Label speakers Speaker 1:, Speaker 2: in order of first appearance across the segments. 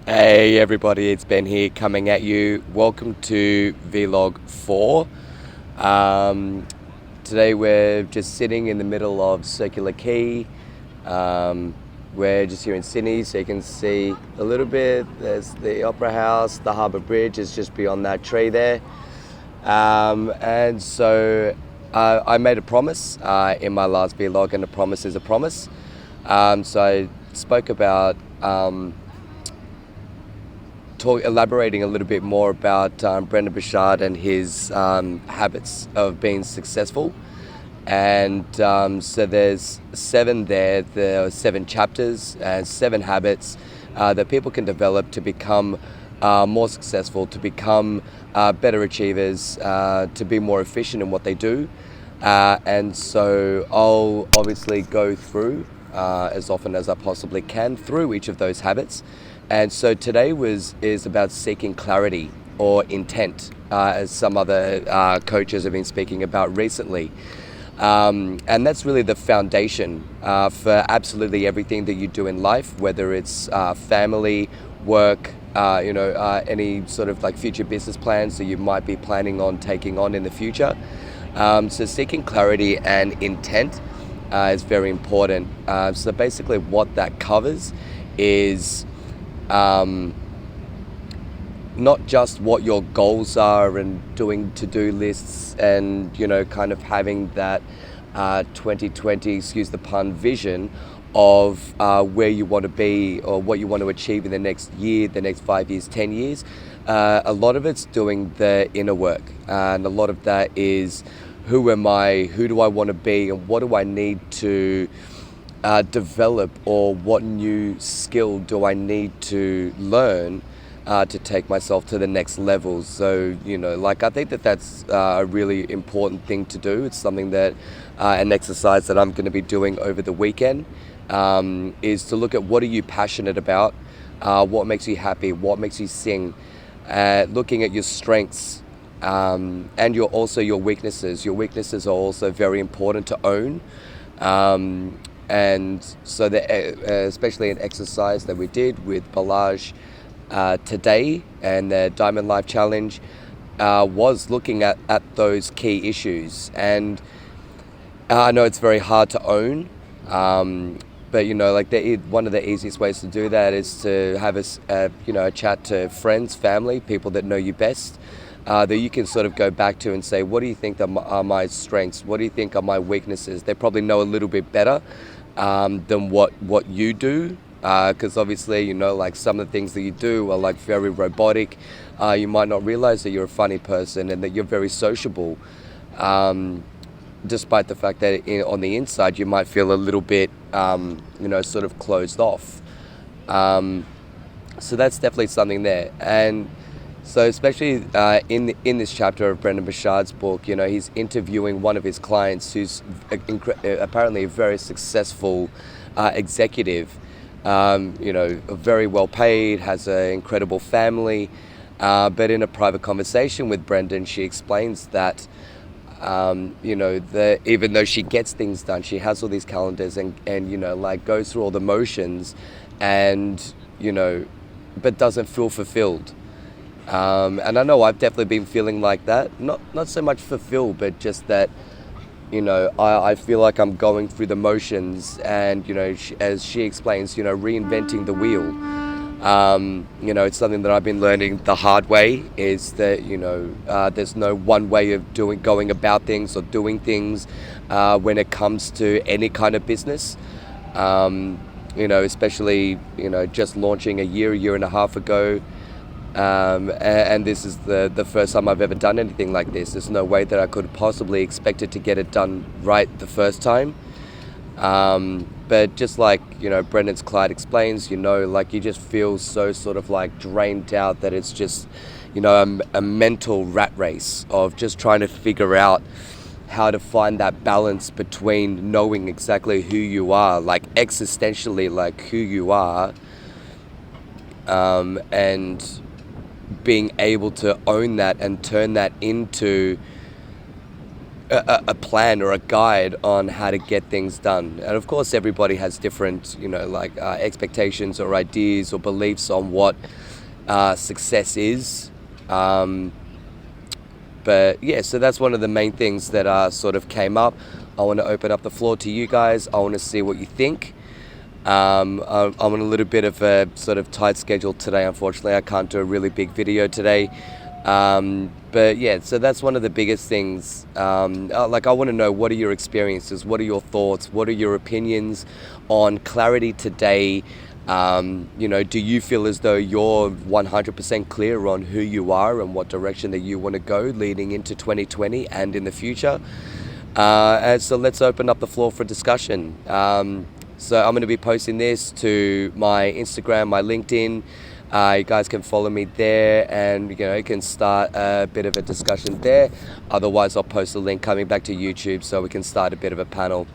Speaker 1: Hey everybody, it's Ben here coming at you. Welcome to Vlog 4. Um, Today we're just sitting in the middle of Circular Quay. Um, we're just here in Sydney, so you can see a little bit. There's the Opera House, the Harbour Bridge is just beyond that tree there. And so I made a promise in my last vlog, and a promise is a promise. So I spoke about elaborating a little bit more about Brendon Burchard and his habits of being successful. And so there's seven there. There are seven chapters and seven habits that people can develop to become more successful, to become better achievers, to be more efficient in what they do. And so I'll obviously go through as often as I possibly can through each of those habits. And so today is about seeking clarity or intent, as some other coaches have been speaking about recently. And that's really the foundation for absolutely everything that you do in life, whether it's family, work, any sort of like future business plans that you might be planning on taking on in the future. So seeking clarity and intent is very important. So basically what that covers is not just what your goals are and doing to-do lists and, kind of having that 2020, excuse the pun, vision of where you want to be or what you want to achieve in the next year, the next 5 years, 10 years. A lot of it's doing the inner work, and a lot of that is who am I, who do I want to be, and what do I need to develop, or what new skill do I need to learn to take myself to the next level. So, I think that that's a really important thing to do. It's something that, an exercise that I'm going to be doing over the weekend, is to look at what are you passionate about, what makes you happy, what makes you sing, looking at your strengths, and your weaknesses. Your weaknesses are also very important to own. And so, especially an exercise that we did with Balaj today and the Diamond Life Challenge was looking at those key issues. And I know it's very hard to own, but one of the easiest ways to do that is to have a chat to friends, family, people that know you best. That you can sort of go back to and say, what do you think are my strengths? What do you think are my weaknesses? They probably know a little bit better than what you do, because obviously, some of the things that you do are like very robotic. You might not realize that you're a funny person and that you're very sociable, despite the fact that on the inside you might feel a little bit, sort of closed off. So that's definitely something there. And so especially in this chapter of Brendon Burchard's book, he's interviewing one of his clients who's apparently a very successful executive, very well paid, has an incredible family. But in a private conversation with Brendon, she explains that, even though she gets things done, she has all these calendars and goes through all the motions and, but doesn't feel fulfilled. And I know I've definitely been feeling like that. Not so much fulfilled, but just that, I feel like I'm going through the motions and, as she explains, reinventing the wheel. It's something that I've been learning the hard way, is that, there's no one way of going about things or doing things when it comes to any kind of business. Especially, just launching a year and a half ago. And this is the first time I've ever done anything like this. There's no way that I could possibly expect it to get it done right the first time. But just like, Brendon's client explains, you just feel so sort of like drained out that it's just, a mental rat race of just trying to figure out how to find that balance between knowing exactly who you are, like existentially, like who you are, and being able to own that and turn that into a plan or a guide on how to get things done. And of course, everybody has different, like expectations or ideas or beliefs on what success is. But yeah, so that's one of the main things that sort of came up. I want to open up the floor to you guys. I want to see what you think. I'm on a little bit of a sort of tight schedule today, unfortunately. I can't do a really big video today. But yeah, so that's one of the biggest things. Like, I want to know, what are your experiences? What are your thoughts? What are your opinions on clarity today? Do you feel as though you're 100% clear on who you are and what direction that you want to go leading into 2020 and in the future? And so let's open up the floor for discussion. So I'm going to be posting this to my Instagram, my LinkedIn. You guys can follow me there, and you can start a bit of a discussion there. Otherwise, I'll post a link coming back to YouTube so we can start a bit of a panel.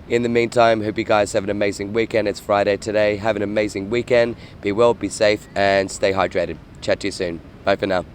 Speaker 1: In the meantime, hope you guys have an amazing weekend. It's Friday today. Have an amazing weekend. Be well, be safe, and stay hydrated. Chat to you soon. Bye for now.